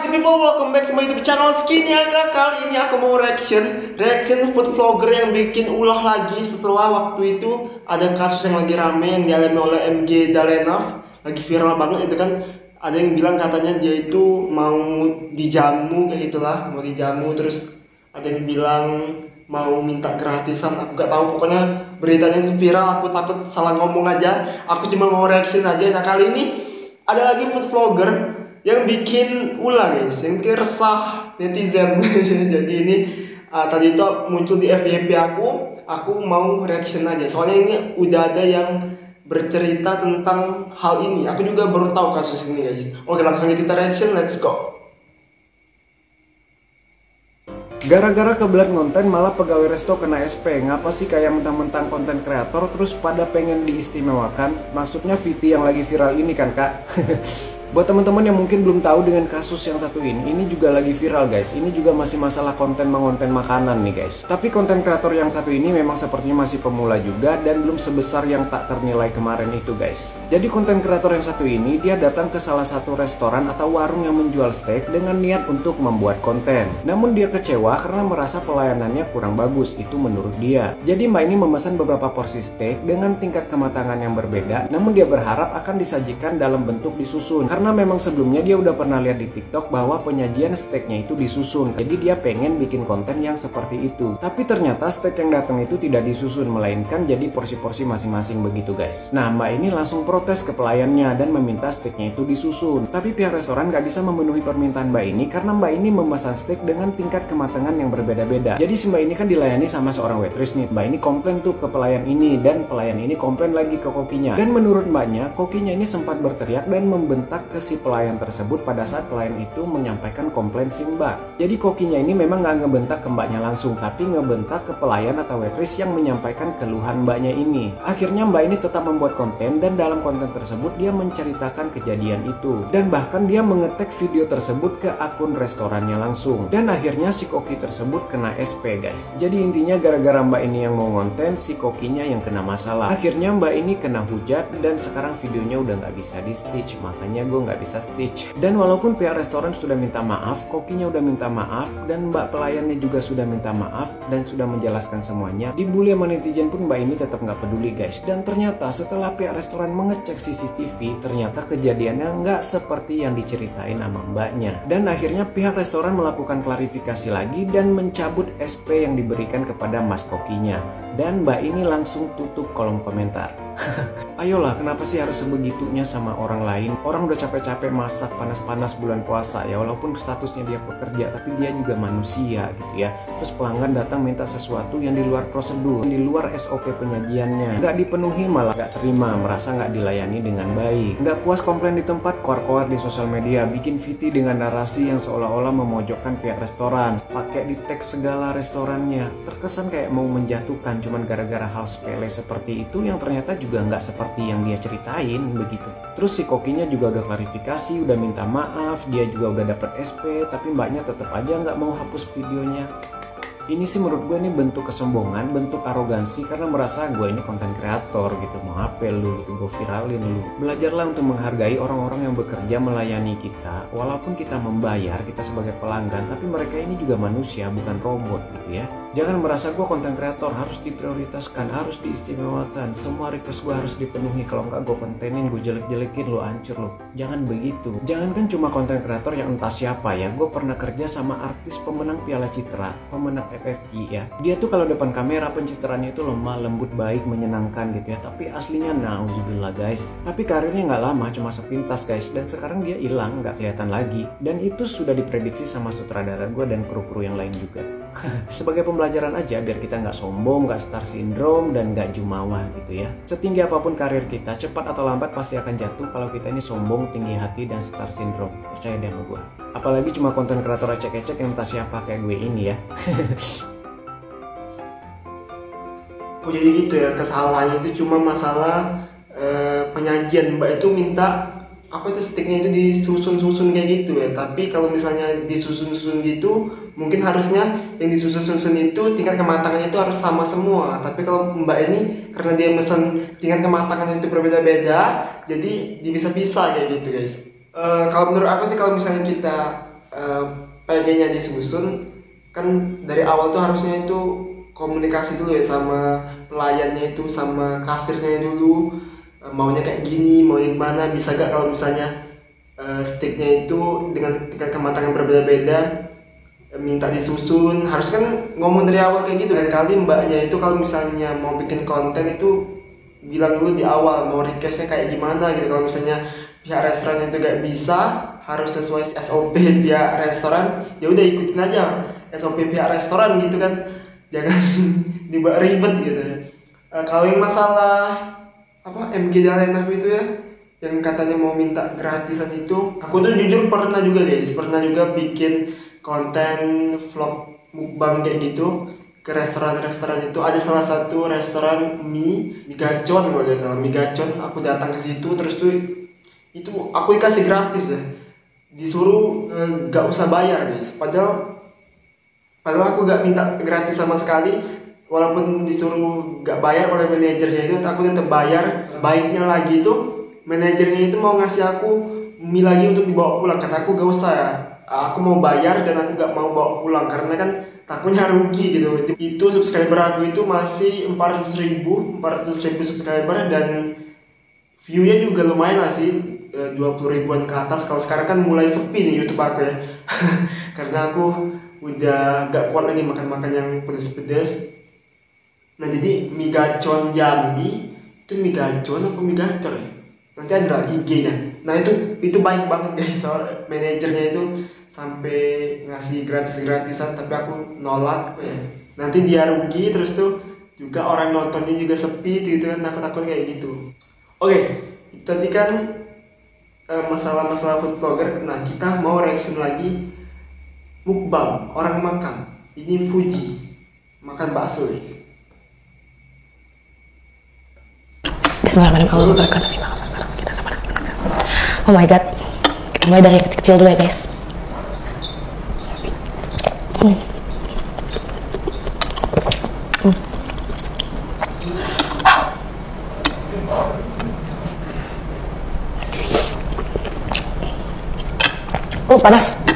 Party people, welcome back to my YouTube channel Skinny Angka. Kali ini aku mau reaction food vlogger yang bikin ulah lagi setelah waktu itu ada kasus yang lagi rame yang dialami oleh MG Dalena. Lagi viral banget itu kan. Ada yang bilang katanya dia itu mau dijamu kayak gitulah, mau dijamu. Terus ada yang bilang mau minta gratisan, aku gak tahu, pokoknya beritanya viral. Aku takut salah ngomong aja, aku cuma mau reaction aja. Nah kali ini ada lagi food vlogger yang bikin ulah guys, yang bikin resah netizen. Jadi ini tadi itu muncul di FYP aku mau reaction aja, soalnya ini udah ada yang bercerita tentang hal ini. Aku juga baru tahu kasus ini guys. Oke, langsung aja kita reaction, let's go. Gara-gara kebelet ngonten malah pegawai resto kena SP. Ngapa sih kayak mentang-mentang konten kreator terus pada pengen diistimewakan? Maksudnya VT yang lagi viral ini kan kak? Buat teman-teman yang mungkin belum tahu dengan kasus yang satu ini juga lagi viral guys. Ini juga masih masalah konten mengonten makanan nih guys. Tapi konten kreator yang satu ini memang sepertinya masih pemula juga dan belum sebesar yang tak ternilai kemarin itu guys. Jadi konten kreator yang satu ini dia datang ke salah satu restoran atau warung yang menjual steak dengan niat untuk membuat konten. Namun dia kecewa karena merasa pelayanannya kurang bagus, itu menurut dia. Jadi mbak ini memesan beberapa porsi steak dengan tingkat kematangan yang berbeda, namun dia berharap akan disajikan dalam bentuk disusun. Karena memang sebelumnya dia udah pernah lihat di TikTok bahwa penyajian steaknya itu disusun. Jadi dia pengen bikin konten yang seperti itu. Tapi ternyata steak yang datang itu tidak disusun, melainkan jadi porsi-porsi masing-masing begitu guys. Nah mbak ini langsung protes ke pelayannya dan meminta steaknya itu disusun. Tapi pihak restoran gak bisa memenuhi permintaan mbak ini karena mbak ini memesan steak dengan tingkat kematangan yang berbeda-beda. Jadi si mbak ini kan dilayani sama seorang waitress nih. Mbak ini komplain tuh ke pelayan ini dan pelayan ini komplain lagi ke kokinya. Dan menurut mbaknya, kokinya ini sempat berteriak dan membentak ke si pelayan tersebut pada saat pelayan itu menyampaikan komplain si mbak. Jadi kokinya ini memang gak ngebentak ke mbaknya langsung, tapi ngebentak ke pelayan atau waitress yang menyampaikan keluhan mbaknya ini. Akhirnya mbak ini tetap membuat konten dan dalam konten tersebut dia menceritakan kejadian itu. Dan bahkan dia mengetek video tersebut ke akun restorannya langsung. Dan akhirnya si koki tersebut kena SP guys. Jadi intinya gara-gara mbak ini yang mau konten, si kokinya yang kena masalah. Akhirnya mbak ini kena hujat dan sekarang videonya udah gak bisa di stitch. Makanya gue nggak bisa stitch. Dan walaupun pihak restoran sudah minta maaf, kokinya udah minta maaf, dan mbak pelayannya juga sudah minta maaf dan sudah menjelaskan semuanya, dibully sama netizen pun mbak ini tetap nggak peduli guys. Dan ternyata setelah pihak restoran mengecek CCTV, ternyata kejadiannya nggak seperti yang diceritain sama mbaknya. Dan akhirnya pihak restoran melakukan klarifikasi lagi dan mencabut SP yang diberikan kepada mas kokinya. Dan mbak ini langsung tutup kolom komentar. Ayolah, kenapa sih harus sebegitunya sama orang lain? Orang udah capek-capek masak panas-panas bulan puasa ya, walaupun statusnya dia pekerja, tapi dia juga manusia gitu ya. Terus pelanggan datang minta sesuatu yang di luar prosedur, di luar SOP penyajiannya, nggak dipenuhi malah nggak terima, merasa nggak dilayani dengan baik. Nggak puas komplain di tempat, koar-koar di sosial media, bikin VT dengan narasi yang seolah-olah memojokkan pihak restoran, pakai di tag segala restorannya. Terkesan kayak mau menjatuhkan cuman gara-gara hal sepele seperti itu yang ternyata juga nggak seperti yang dia ceritain begitu. Terus si kokinya juga udah klarifikasi, udah minta maaf, dia juga udah dapet SP, tapi mbaknya tetap aja nggak mau hapus videonya. Ini sih menurut gue ini bentuk kesombongan, bentuk arogansi karena merasa gue ini konten kreator gitu. Mau apa lu gitu, gue viralin lu. Belajarlah untuk menghargai orang-orang yang bekerja melayani kita. Walaupun kita membayar, kita sebagai pelanggan, tapi mereka ini juga manusia, bukan robot gitu ya. Jangan merasa gue konten kreator harus diprioritaskan, harus diistimewakan, semua request gue harus dipenuhi. Kalau nggak gue kontenin, gue jelek-jelekin, lo hancur lo. Jangan begitu. Jangan kan cuma konten kreator yang entah siapa ya. Gue pernah kerja sama artis pemenang Piala Citra, pemenang FFI ya. Dia tuh kalau depan kamera pencitraannya itu lemah, lembut, baik, menyenangkan gitu ya. Tapi aslinya nauzubillah guys. Tapi karirnya nggak lama, cuma sepintas guys. Dan sekarang dia hilang, nggak kelihatan lagi. Dan itu sudah diprediksi sama sutradara gue dan kru-kru yang lain juga. Sebagai pembelajaran aja biar kita nggak sombong, nggak star syndrome, dan nggak jumawa gitu ya. Setinggi apapun karir kita, cepat atau lambat pasti akan jatuh kalau kita ini sombong, tinggi hati, dan star syndrome. Percaya deh sama gue. Apalagi cuma konten kreator ecek-ecek yang entah siapa kayak gue ini ya. Oh jadi gitu ya, kesalahannya itu cuma masalah penyajian. Mbak itu minta apa itu steaknya itu disusun-susun kayak gitu ya. Tapi kalau misalnya disusun-susun gitu, mungkin harusnya yang disusun-susun itu tingkat kematangannya itu harus sama semua. Tapi kalau mbak ini karena dia mesen tingkat kematangannya itu berbeda-beda, jadi bisa-bisa kayak gitu guys. Kalau menurut aku sih, kalau misalnya kita eh, pengennya disusun, kan dari awal tuh harusnya itu komunikasi dulu ya sama pelayannya itu, sama kasirnya dulu. Maunya kayak gini, mau yang mana, bisa gak kalau misalnya steaknya itu dengan tingkat kematangan berbeda-beda, minta disusun. Harus kan ngomong dari awal kayak gitu kan. Kali mbaknya itu kalau misalnya mau bikin konten itu bilang dulu di awal mau requestnya kayak gimana gitu. Kalau misalnya pihak restorannya itu gak bisa, harus sesuai SOP pihak restoran, ya udah ikutin aja SOP pihak restoran gitu kan, jangan dibuat ribet gitu ya. Kalau yang masalah apa MG Dalenaf itu ya, yang katanya mau minta gratisan itu, aku tuh jujur pernah juga guys, pernah juga bikin konten vlog mukbang kayak gitu ke restoran-restoran itu. Ada salah satu restoran mie gacon, kalau nggak salah mie gacon. Aku datang ke situ, terus tuh itu aku kasih gratis ya, disuruh nggak usah bayar guys. Padahal aku gak minta gratis sama sekali. Walaupun disuruh gak bayar oleh manajernya itu, aku tetap bayar. Baiknya lagi tuh manajernya itu mau ngasih aku mie lagi untuk dibawa pulang. Kata aku gak usah ya, aku mau bayar dan aku gak mau bawa pulang karena kan takutnya rugi gitu. Itu subscriber aku itu masih 400 ribu subscriber, dan view-nya juga lumayan lah sih, 20 ribuan ke atas. Kalau sekarang kan mulai sepi nih YouTube aku ya karena aku udah gak kuat lagi makan-makan yang pedes-pedes. Nah jadi mie gacon Jambi itu mie gacon apa mie gacor ya? Nanti ada lah IG-nya. Nah itu baik banget guys, soal manajernya itu sampai ngasih gratisan, tapi aku nolak ya. Nanti dia rugi, terus tuh juga orang nontonnya juga sepi gitu kan, takut kayak gitu. Oke, tadi kan masalah food vlogger. Nah kita mau reaction lagi mukbang orang makan. Ini Fuji makan bakso guys. Bismillahirrahmanirrahim. Oh my god, kita mulai dari yang kecil dulu ya guys. Panas.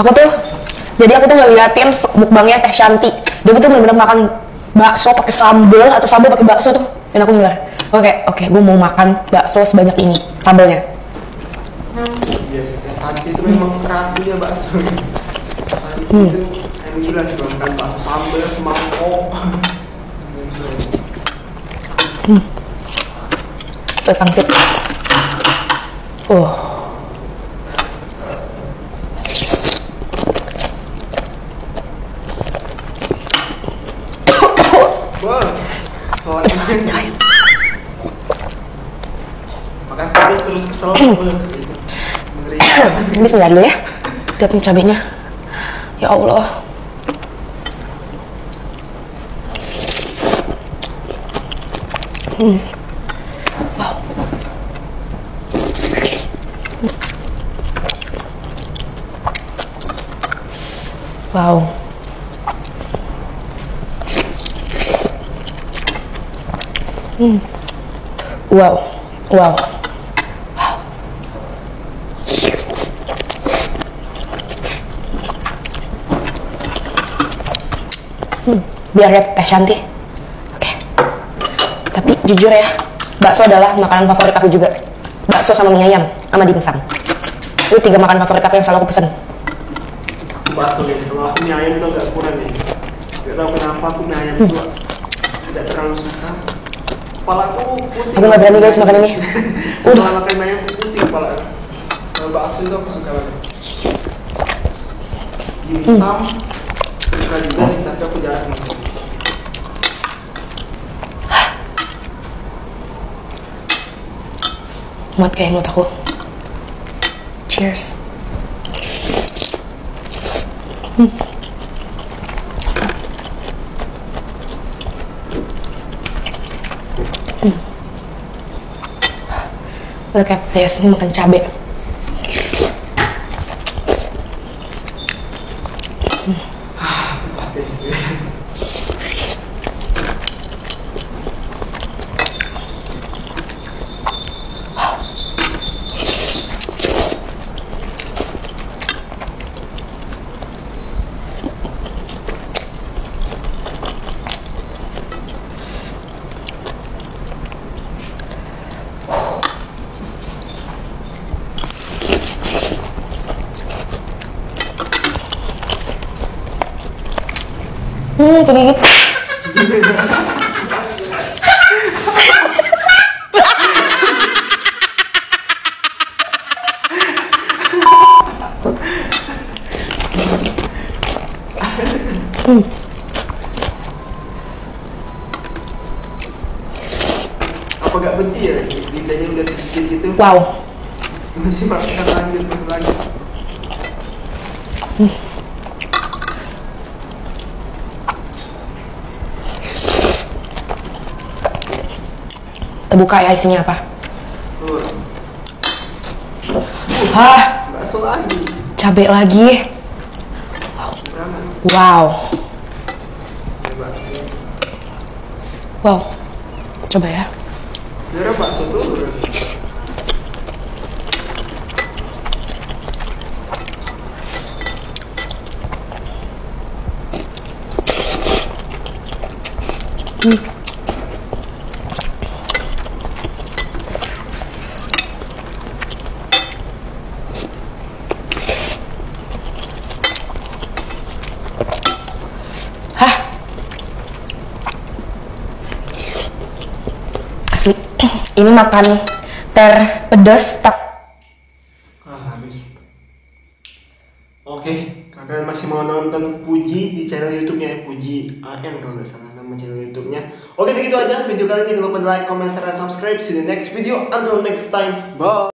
Aku tuh ngeliatin mukbangnya Teh Shanti. Dia tuh bener-bener makan bakso pakai sambal atau sambal pakai bakso tuh, dan aku ngiler. Oke, gue mau makan bakso sebanyak ini sambalnya. Yes, Teh Shanti itu memang ratunya bakso. Shanti itu emang gila sih kalau makan bakso sambal semangkok. Tuh pangsit. Coy. Makan pedas terus kesel gitu. Bismillah dulu ya. Lihat nih cabenya. Ya Allah. Wow. Wow. Biar lihat Teh Shanti. Oke. Tapi jujur ya, bakso adalah makanan favorit aku juga. Bakso sama mie ayam sama dimsum. Itu 3 makanan favorit aku yang selalu aku pesen. Bakso guys, kalau aku mie ayam itu agak kurang nih. Gak tau kenapa aku mie ayam itu tidak terlalu susah. Kepala aku pusing. Aku gak berani guys makan ini. Setelah makan mie ayam pusing kepala. Kalau bakso itu aku suka banget. Dimsum suka juga sih, tapi aku jarang makan. Muat kayak mulut aku. Cheers. Look at this, ini makan cabai. Tergigit. Apa gak berhenti ya? Lidahnya udah kesit gitu. Wow. Masih makan lanjut, masih lanjut. Kita buka ya isinya apa. Hah, Bakso lagi. cabai lagi. Jangan. Wow. Bakso. Wow. Coba ya. Biar bakso telur. Hah. Asli. Ini makan terpedas tak. Habis. Oke, kalian masih mau nonton Puji di channel YouTube-nya Puji AN kalau nggak salah nama channel YouTube-nya. Oke, segitu aja video kali ini. Jangan lupa like, comment, share, dan subscribe. See you in the next video. Until next time. Bye.